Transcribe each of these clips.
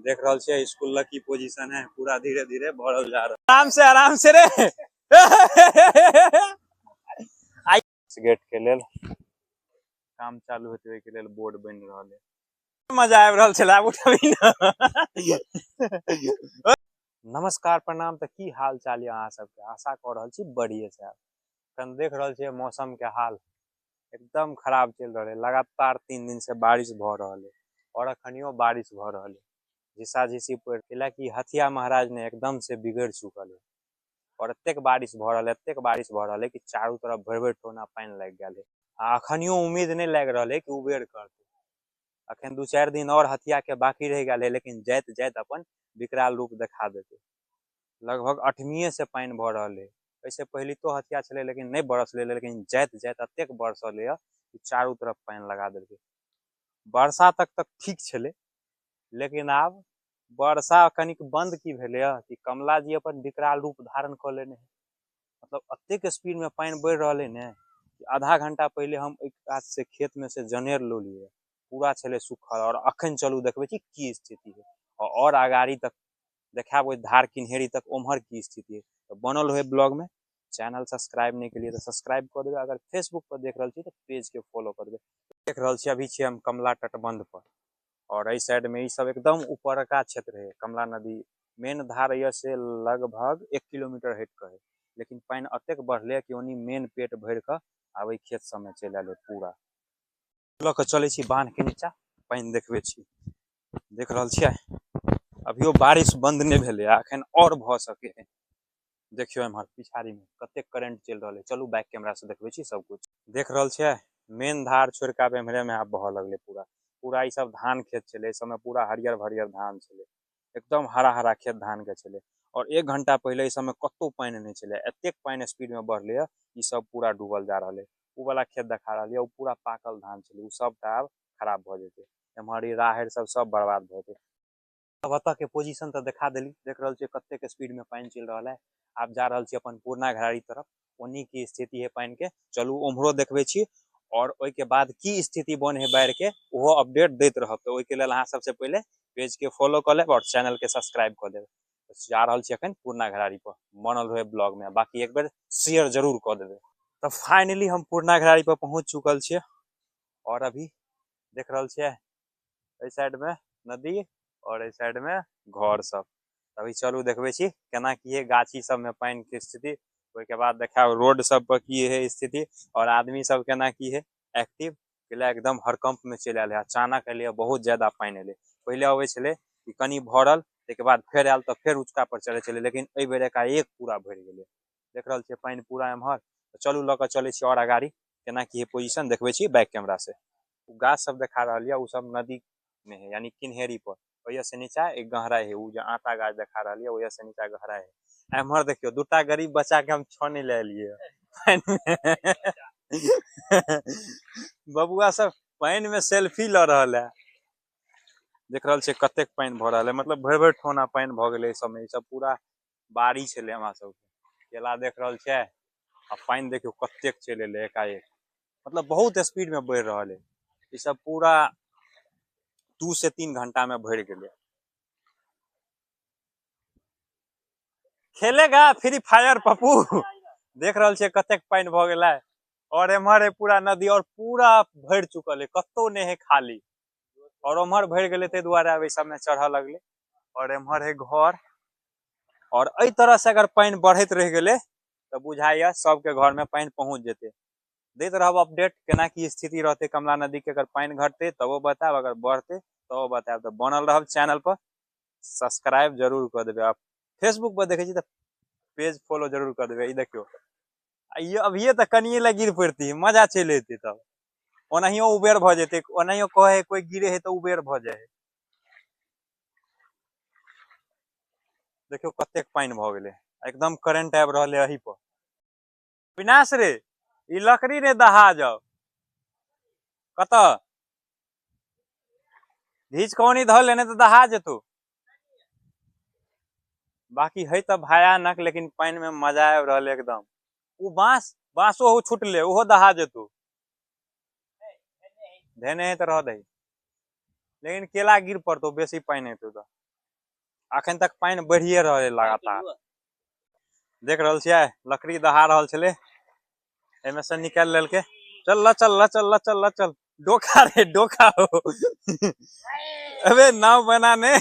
देख रहा छे स्कूल की पोजीशन है, पूरा धीरे धीरे बढ़ल जा रहा है। आराम से रे गेट के लेल काम चालू होते के लेल बोर्ड बन रहा है। मजा आ रहा छे, आब उठबी न। नमस्कार प्रणाम। तो की हाल चाल अहाँ सबके, आशा कर रहल छी बढ़िया से। कन देख रहल छे मौसम के हाल एकदम खराब चल रहा है। लगातार 3 दिन से बारिश भ रहा है और अखनियो बारिश भ रहा है। झिसा झिसी पड़ कि हथिया महाराज ने एकदम से बिगड़ चुकल है और एतेक बारिश भ रहा है, एतेक बारिश भ रहा है कि चारों तरफ भर भर ठोना पानी लग गया है। अखनियो उम्मीद नहीं लग रहा है कि उबेर करते। अखन 2-4 दिन और हथिया के बाकी रह गया है, लेकिन जाइत जाइत अपन विकराल रूप दिखा देते। लगभग 8वीं से पानी भ रहा है। ऐसे पहले तो हथिया चले लेकिन नहीं बरसले, लेकिन जाइत जाइत अतेक बरसल है कि चारों तरफ पानी लगा देलके। वर्षा तक ठीक छले, लेकिन अब वर्षा कनिक बंद की भेले कि कमला जी अपन विकराल रूप धारण कर लेने। मतलब अतेक स्पीड में पानी बढ़ रहा है ने कि आधा घंटा पहले हम एक कात से खेत में से जनेर लो लिए, पूरा छले सुखल, और अखन चलू देखबे की स्थिति है। और आगाड़ी तक देखाब धार किन्हेरी तक उम्हर की स्थिति है। तो बनल हुए ब्लॉग में। चैनल सब्सक्राइब नहीं के लिए तो सब्सक्राइब कर देवे। अगर फेसबुक पर देख रहे तो पेज के फॉलो कर देवे। देख रहे अभी छे हम कमला तटबंध पर, और इस साइड में ये सब एकदम ऊपर का क्षेत्र है। कमला नदी मेन धार से लगभग 1 किलोमीटर हट कर है, लेकिन पानी अतेक बढ़ले कि ओनी मेन पेट भर कर आब खेत सब में चल आए पूरा। लग चले बांध के नीचा पानी देखबे छी। देख रहा छे अभियो बारिश बंद नहीं भेले, अखन और भ सके है। देखियो एमहर पिछाड़ी में कते करंट चल रहा है। चलू बैक कैमरा से देखबे छी सब कुछ। देख रहा छे मेन धार छोड़ के एमहरे में बह लगले पूरा। पूरा ये सब धान खेत चले, इस समय पूरा हरियर भरियर धान चले, एकदम हरा हरा खेत धान के चले। और 1 घंटा पहले इस समय कतो पानी नहीं चले, एतेक पानी स्पीड में बढ़ले ये सब पूरा डूबल जा रहा है। उ वाला खेत देखा रहा है, पूरा पाकल धान चले, उ सब आब खराब भ जेते। एमहर राहड़ सब बर्बाद भ जेते। अब अतः के पोजीशन तो देखा दिली। देख रहा छे कते के स्पीड में पानी चल रहा है। आप जा रहा छे अपन पूर्णा घरारी तरफ, ओनी की स्थिति है पानी के। चलू उम्हरो देखबे छी, और ओइ के बाद की स्थिति बन है बाढ़ के वो अपडेट देते रहब। तो ओइ के लेल अहाँ सबसे पहले पेज के फॉलो कर लेब और चैनल के सब्सक्राइब कर देब। जा रहा छे अखन पूर्णा घरारी पर, बनल रहे ब्लॉग में, बाकी एक बार शेयर जरूर कर देवे। तो फाइनली हम पूर्णा घरारी पर पहुंच चुकल छे, और अभी देख रहा छे इस साइड में नदी और इस साइड में घर सब। अभी चलू देखबे छी केना की है गाछी सब में पानी के स्थिति। ओइ के बाद देखा रोड सब पर की है स्थिति, और आदमी सब केना की है एक्टिव। एकदम हरकंप में चल आए। अचानक एलिए बहुत ज्यादा पानी एले। पहले अबे छले कि कनी भरल, के बाद फिर आयल तो फिर उचका पर चले चले, लेकिन ए बेर एकाएक पूरा भर गेले। देख रहा छे पानी पूरा एमहर। तो चलू लक चले छी और आगाड़ी केना की है पोजीशन देखबे छी बैक कैमरा से। गाछ सब देखा रहा है, उ सब नदी में है, यानी किन्हेरी पर। वजह से नीचा एक गहरा है, उ जो आटा गाछ देखा रहा है वजह से नीचा गहरा है। एमहर देखियो दूटा गरीब बच्चा के हम छोने ले लिए बबुआ सब पानी में सेल्फी ल रहा है। देख रहा छे कतेक पानी भ रहा है, मतलब भर भर ठोना पानी भ गेले। समय सब पूरा बाड़ी छे हमरा सब केला देख रहा छे। आ पानी देखियो कतेक चले ले एकाएक, मतलब बहुत स्पीड में बढ़ रहा है। ये सब पूरा 2 से 3 घंटा में भर गेले। खेलेगा फ्री फायर पप्पू। देख रहा छे कतेक पानी भ गेला, और एमहर है पूरा नदी, और पूरा भर चुकल है, कतो नहीं है खाली। और उम्हर भर गेले ते दुआरे अब सब में चढ़ लगले। और एमहर है घर, और एई तरह से अगर पानी बढ़त रह गेले तो बुझाइए सबके घर में पानी पहुंच जेते। देते रहब अपडेट केना की स्थिति रहते कमला नदी के। अगर पानी घटते तब वो बताब, अगर बढ़ते तो बताब। तो बनल रहब चैनल पर, सब्सक्राइब जरूर कर देवे। आप फेसबुक पर देखे तो पेज फॉलो जरूर कर देवे। देखियो ये अभी तक कनिए लग गिर पड़ती है, मजा चले तब ओनाहियो उबेर भ जेते। ओनाहियो कहे कोई गिरे है तो उबेर भ जाए। देखियो कतेक पानी भ गेले, एकदम करंट आबि रहले अही पर। विनाश रे ई लकड़ी रे दहा जाओ कत घीच कौनी धर लेने तो दहा जेतो। बाकी है तो भयानक, लेकिन पानी में मजा आबि रहल एकदम। उ बांसो छूटले, उहो दहा जेतो। धेने है तो रह दे, लेकिन केला गिर पड़तो बेसी पानी है तो। अखन तक पानी बढ़िए रहे लगातार। देख रहल छियै लकड़ी दहा रहल छले, एमे से निकाल लेलके। चल चल चल चल चल, डोका रे डोका हो। अबे नाव बनाने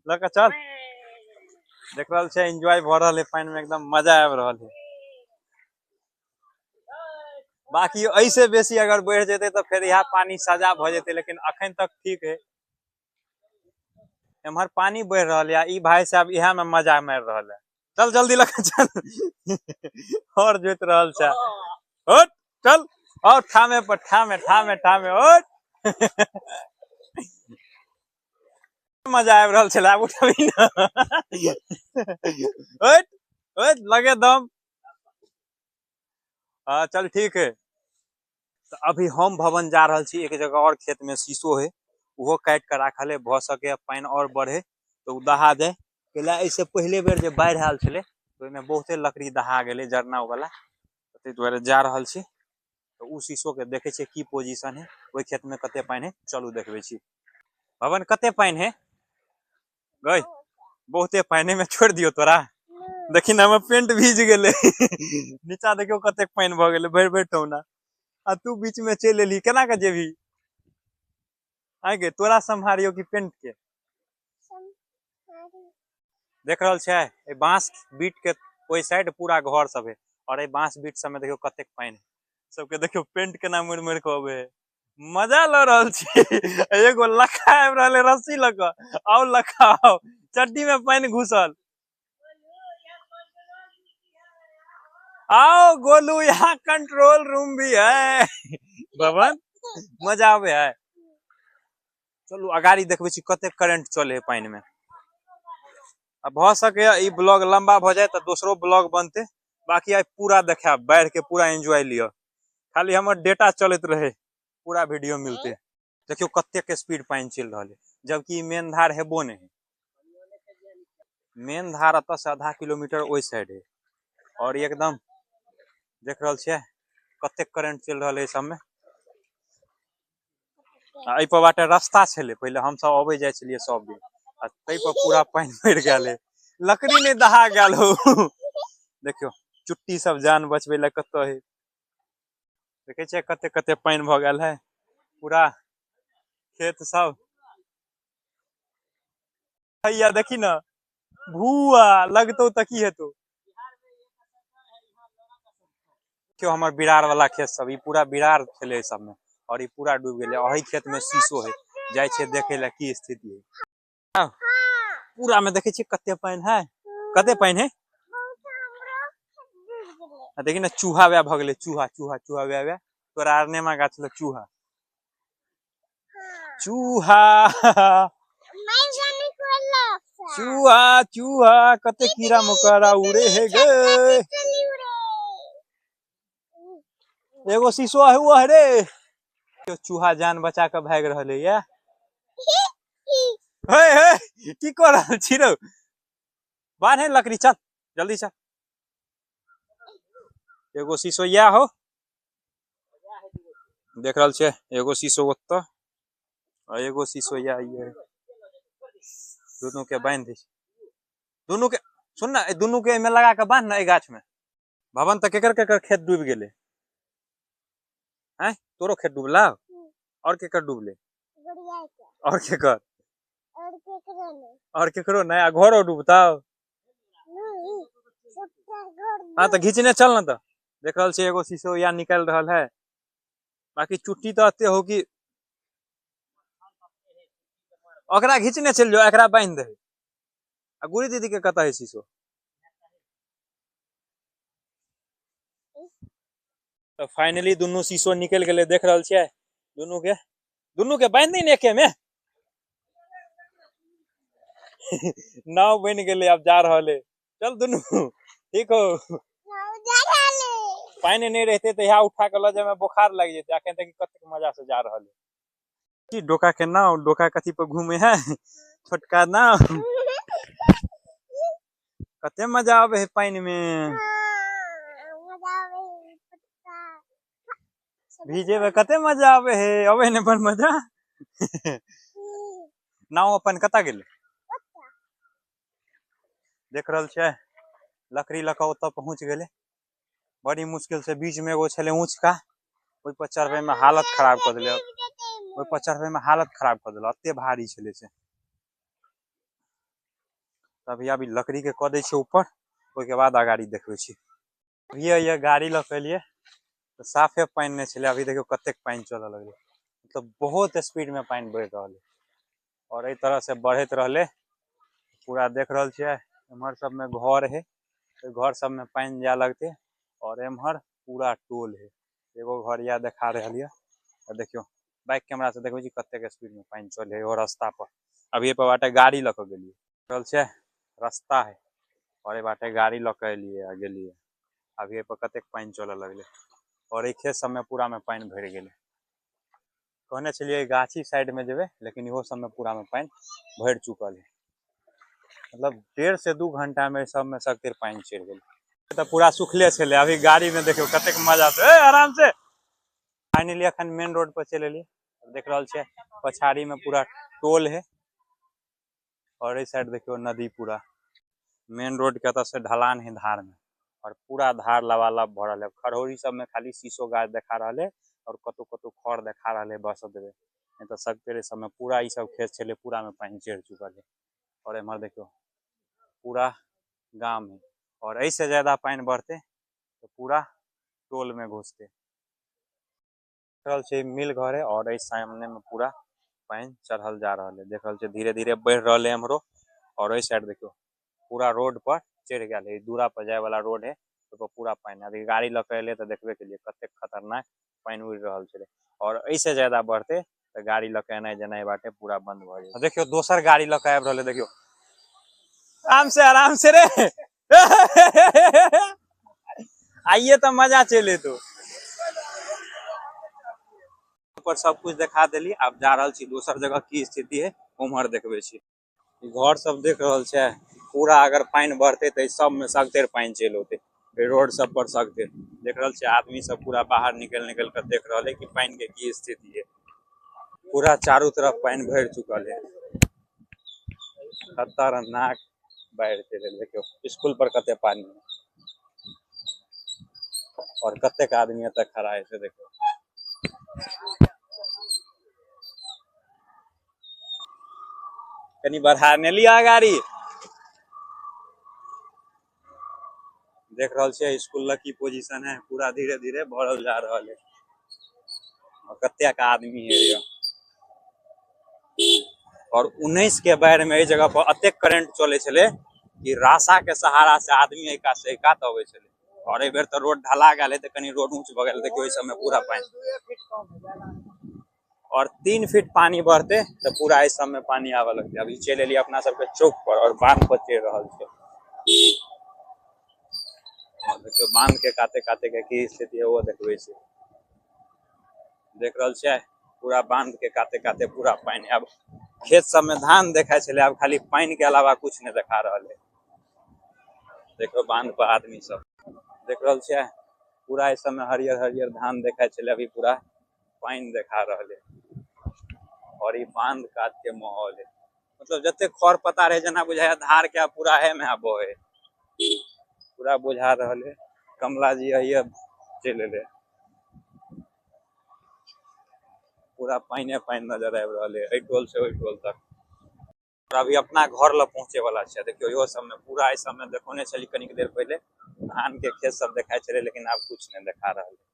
लक चल। देख रहल छै एंजॉय भ रहल है पानी में, एकदम मजा आबि रहल है। बाकी ऐसे बेसी अगर बढ़ जेते तो फिर यहाँ पानी सजा भ जेते, लेकिन अखन तक ठीक है। एम्हर पानी बढ़ रहा है, ई भाई साहब इहा में मजा मार रहा है। चल जल्दी लगा चल। और जोत रहल छै, उठ चल और ठामे पर ठामे ठामे ठामे उठ। मजा आबि रहल छला, उठबी न। उठ उठ लगे दम। हाँ चल ठीक है। तो अभी हम भवन जा रहल छी एक जगह और, खेत में शीशो है, वो काट कर राखल है। भ सके पानी और बढ़े तो दहा जाए। कैला इससे पहले बेर जे बाढ़ आयल छले तो में बहुते लकड़ी दहा गेले जरना वाला, ताहि दुआरे जा रहल छी। तो उ शीशो के देखे छी की पोजीशन है, ओई खेत में कते पानी है, चलू देखबे छी। भवन कते पानी है गई? बहुते पानी में छोड़ दियो तोरा। देखी ना, पेंट भीज गेले। नीचा देखियो कते पानी भ गेले, भर भर ठौना। आ तू बीच में चल एली, केना के जेबी? आगे तोरा संभारियो की पेंट के? देख रहल छै ए बांस बीट के ओई साइड पूरा घर सब है, और ए बांस बीट सब में देखियो कते पानी सबके। देखियो पेंट केना मुड़ मुड़ के अबे है, मजा ल रहल छी। एगो लखा आबि रहल है रस्सी ल के, आओ लखाओ, चड्डी में पानी घुसल। आओ गोलू, यहाँ कंट्रोल रूम भी है। भवन मजा आवे है। चलू अगाड़ी देखबे छी कते करंट चले है पानी में। अब भ सके ई ब्लॉग लंबा भ जाए तो दूसरो ब्लॉग बनते। बाकी आज पूरा देखा बाढ़ के पूरा एंजॉय लियो, खाली हमर डेटा चलत रहे, पूरा वीडियो मिलते। देखियो कते के स्पीड पानी चल रहा है, जबकि मेन धार हेबो नहीं है। मेन धार अत से आधा किलोमीटर ओई साइड है, और एकदम देख रहल छियै कते करंट चल रहा है सब में। एहि पर बाटे रास्ता छले पहले, हम सब अबै जाय छलिए सब दिन, आ तै पर पूरा पानी भर गेल है, लकड़ी नहीं दहा गेल हो। देखियो चुट्टी सब जान बचबे ला कत है। देखे छियै कते कते पानी भ गेल है, पूरा खेत सब। भैया देखी ना, भुआ लगतो त की हेतौ। क्यों हमर बिरार वाला खेत सब, ई पूरा बिरार छले सब में, और ई पूरा डूब गेले। और ई खेत में शीशो है, जाय छे देखे ला की स्थिति है। पूरा में देखे छी कते पानी है, कते पानी है। देखी ना चूहा व्या भ गेले, चूहा चूहा चूहा व्या व्या तोरा आरने में गाछ ल चूहा चूहा चूहा चूहा कते कीड़ा मकोड़ा उड़े है गे। एगो शीशो है वो है रे, चूहा जान बचा के भाग रहले ये। हे हे की कर रहल छी रे? बांधे लकड़ी, चल जल्दी चल। एगो शीशो या हो, देख रहल छे एगो शीशो ओत, और एगो शीशो या ये। दोनों के बांध दे, दोनों के सुन ना, दोनों के में लगा के बांध ना ए गाछ में। भवन तक केकर केकर खेत डूब गेले हैं? तोरो खेत डूबला? और केकर डूबले? और केकर? और केकरो नहीं, घरो डूबता। हाँ तो घींचने चल ना। तो देख रहल छे एगो शीशो या निकल रहल है। बाकी चुट्टी तो अते हो कि ओकरा घींचने चल जाओ, एकरा बांध दे। आ गुरी दीदी के कता है शीशो? तो फाइनली दोनों शीशो निकल गए, देख रहल छे। दोनों के बांध नहीं एके में। नाव बन गए, अब जा रहे। चल दोनों ठीक हो। पानी नहीं रहते तो यहाँ उठा के लजे में बुखार लग जाते। अखन तक कते मजा से जा रहे। डोका के नाव, डोका कथी पर घूमे है, छोटका नाव। कते मजा आवे है पानी में, भीजे में कते मजा आवे है। अबे ने पर मजा। नाव अपन कता गेले? देख रहल छियै लकड़ी लऽ कऽ ओतऽ पहुँच गेलै, बड़ी मुश्किल से बीच में एगो छलै ऊँचका, ओहि पर चढ़बे में हालत खराब कर दिले, ओहि पर चढ़बे में हालत खराब कर दिले, एते भारी छलै से। तभी अभी लकड़ी के कऽ दै छै ऊपर, ओहिके बाद अगाड़ी देखबै छी। ये गाड़ी लऽ के एलियै तो साफे पानि नहीं छलै, अभी देखियो कतेक पानि चलऽ लगलै, मतलब बहुत स्पीड में पानि बढ़ि रहल है और एहि तरह से बढ़ैत रहले पूरा देख रहल छियै। एम्हर सब में घर है, घर सब में पानि जाय लगते और एम्हर पूरा टोल है, एगो घर या देखा रहल है, देखियो बैक कैमरा से देखबै छी कतेक स्पीड में पानि चले है। रास्ता पर अभी ए पर बाटे गाड़ी लऽ के गेलियै, रहल छै रास्ता है और ए बाटे गाड़ी लऽ के एलियै आ गेलियै, अभी ए पर कतेक पानि चलऽ लगलै और एहि खेत सब में पूरा में पानि भरि गेलै। कहने छलियै गाछी साइड में जेबै, लेकिन इहो सब में पूरा में पानि भरि चुकल है, मतलब 1.5 से 2 घंटा में सब में सगतिर पानि चढ़ि गेल। तो पूरा सुखले छलै, अभी गाड़ी में देखियो कतेक मजा से आराम से फाइनली अखन मेन रोड पर चलि एलियै। देख रहल छियै पछाड़ी में पूरा टोल है और इस साइड देखियो नदी, पूरा मेन रोड के एतऽ से ढलान है धार में और पूरा धार लबालब भरल है। खरौरी सब में खाली शीशो गाछ देखा रहल है और कतौ कतौ खड़ देखा रहल है, बस देवे नहीं तो सगतेरे सब में पूरा ई सब खेत छलै पूरा में पानि चढ़ि चुकल है। और एम्हर देखियो पूरा गाम है और ऐसे ज्यादा पानि बढ़ते तो पूरा टोल में घुसते। मिल घर है और इस सामने में पूरा पानि चढ़ल जा रहा है, देख रहल छै धीरे धीरे बढ़ि रहा है हमरो। और इस साइड देखियो पूरा रोड पर चढ़ि गया है, दूरा पर जाए वाला रोड है तो पूरा पानि। अभी गाड़ी लऽ के एले तो देखबे के लिए कतेक खतरनाक पानि उड़ि रहल छलै और ऐसे ज्यादा बढ़ते तो गाड़ी लऽ के एनाइ जेनाइ बाटे पूरा बंद भ जेतै। देखियो दोसर गाड़ी लऽ के आबि रहल है, देखियो आराम से रे आइए तो मजा चले तो पर सब कुछ देखा देली। अब जा रहल छी दोसर जगह की स्थिति है उम्हर देखबे छी। घर सब देख रहल छै पूरा, अगर पानि बढ़ते तो सब में सगतेर पानि चलि औते, रोड सब पर सगतेर। देख रहल छै आदमी सब पूरा बाहर निकल निकल कर देख रहा है कि पानि के की स्थिति है, पूरा चारों तरफ पानि भरि चुकल है, खतरनाक बाढ़ि चलि। देखियो स्कूल पर कते पानी है और कतेक आदमी एतऽ खड़ा है से देखियो। कनी बढ़ा ने लिया गाड़ी। देख रहल छियै स्कूल की पोजीशन है, पूरा धीरे धीरे बढ़ल जा रहा है और कतेक आदमी है और 19 के बाढ़ में जगह पर अतेक करंट चले छले कि राशा के सहारा से आदमी एका से एका अबै छले और बेर तो रोड ढला गया है तो कनी रोड ऊंच भ गेल, देखियो इस समय पूरा पानी और 3 फीट पानी बढ़ते तो पूरा इस सब में पानी आवे लगते। अभी चल एलिए अपना सबके चौक पर और बांध पर चढ़ रहल छै, देखियो बांध के काते काते के की स्थिति है वो देखबै छी। देख रहल छै पूरा बांध के काते काते पूरा पानी। अब खेत सब में धान देखा छले, अब खाली पानी के अलावा कुछ नहीं देखा रहल है। देखो बांध पर आदमी सब देख रहल छै पूरा इस समय हरियर हरियर धान देखा छले, अभी पूरा पानी देखा रहल है और ये बांध काट के माहौल है, मतलब जते खर पता रहे जना बुझाय धार के पूरा है में आबो है, पूरा बुझा रहल है। कमला जी है चल एले, पूरा पानी पानी नजर आबि रहल है टोल से ओहि टोल तक। और अभी अपना घर ल पहुंचे वाला छै, देखियो इहो सब में पूरा इस समय देखोने छली कनिक देर पहले धान के खेत सब देखाई छले, लेकिन अब कुछ नहीं देखा रहल है।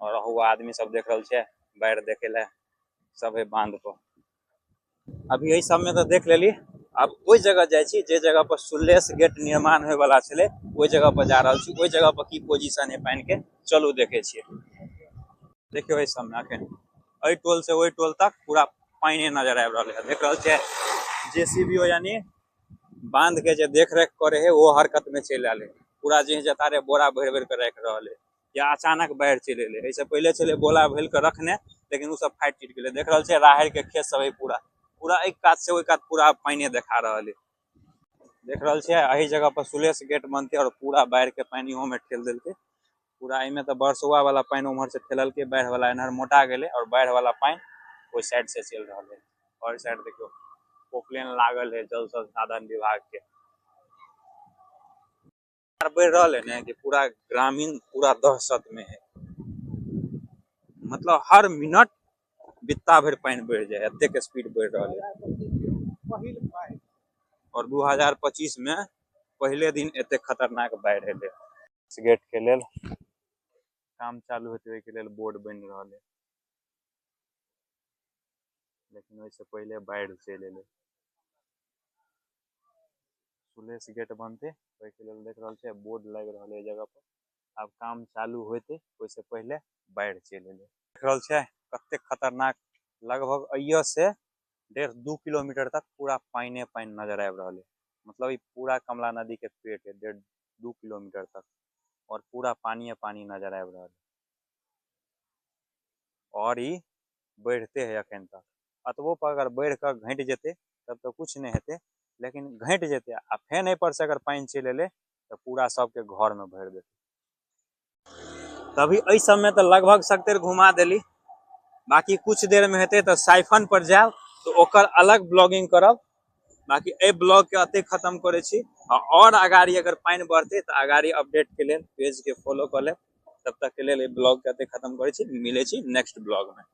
और हुआ आदमी सब देख रहल छै बाढ़ देखे ला सब है बांध पर। अभी यही सब में तो देख लेली, अब ओई जगह जाय छी जे जगह पर सुल्लेस गेट निर्माण होय वाला छले, ओई जगह पर जा रहल छी। ओई जगह पर की पोजीशन है पानी के चलू देखे छियै। देखियो इस समय अखन एहि टोल से ओहि टोल तक पूरा पानी नजर आबि रहल है। देख रहल छियै जेसीबी हो यानी बांध के जे देख रेख करे है वो हरकत में चल आयल है, पूरा जे जतारे बोरा भर भर के रख रहल है या अचानक बाढ़ चल एले। ऐसे पहले चले बोला भर के रखने, लेकिन उ सब फाइट चिट गेले। देख रहल छियै राहर के खेत सब है, पूरा पूरा एक कात से ओई कात पूरा पानी देखा रहल है। देख रहल छियै एही जगह पर सुलेश गेट बनते और पूरा बाढ़ के पानी ओहो में ठेल देलके। पूरा इमे तो बरसुआ वाला पानी उम्हर से ठेलल के, बाढ़ वाला इधर मोटा गेले और बाढ़ वाला पानी ओई साइड से चल रहल है। और इस साइड देखियो पोपलेन लागल है जल संसाधन विभाग के, बढ़ रहा है ना कि पूरा ग्रामीण पूरा दहशत में है, मतलब हर मिनट बित्ता भर पानी बढ़ जाए, एतेक स्पीड बढ़ रहा है। और 2025 में पहले दिन एते खतरनाक बाढ़ एले। इस गेट के लेल काम चालू होते हुए के लेल बोर्ड बन रहा है, लेकिन वैसे पहले बाढ़ चल एले। सुले से गेट बनते के लेल देख रहा है बोर्ड लग रहा है जगह पर, अब काम चालू होते वैसे पहले बाढ़ चल एले। देख रहा है कते खतरनाक, लगभग अइयो से 1.5-2 किलोमीटर तक पूरा पानी पानी नजर आ रहा है, मतलब ये पूरा कमला नदी के पेट है 1.5-2 किलोमीटर तक, और पूरा पानी पानी नजर आ रहा है। और ये बढ़ते है अखन तक, अतबो पर अगर बढ़ कर घट जेते तब तो कुछ नहीं हेते, लेकिन घट जेते आ फेन नहीं पर से अगर पानी चल एले तो पूरा सबके घर में भर देते। तभी इस समय तो लगभग सकते घुमा देली, बाकी कुछ देर में हेते तो साइफन पर जाओ तो ओकर अलग ब्लॉगिंग करब। बाकी ए ब्लॉग के अते खत्म करे छी, और अगाड़ी अगर पानी बढ़ते तो अगाड़ी अपडेट के लिए पेज के फॉलो कर ले। तब तक के लिए ब्लॉग के अते खत्म करे छी, मिले छी नेक्स्ट ब्लॉग में।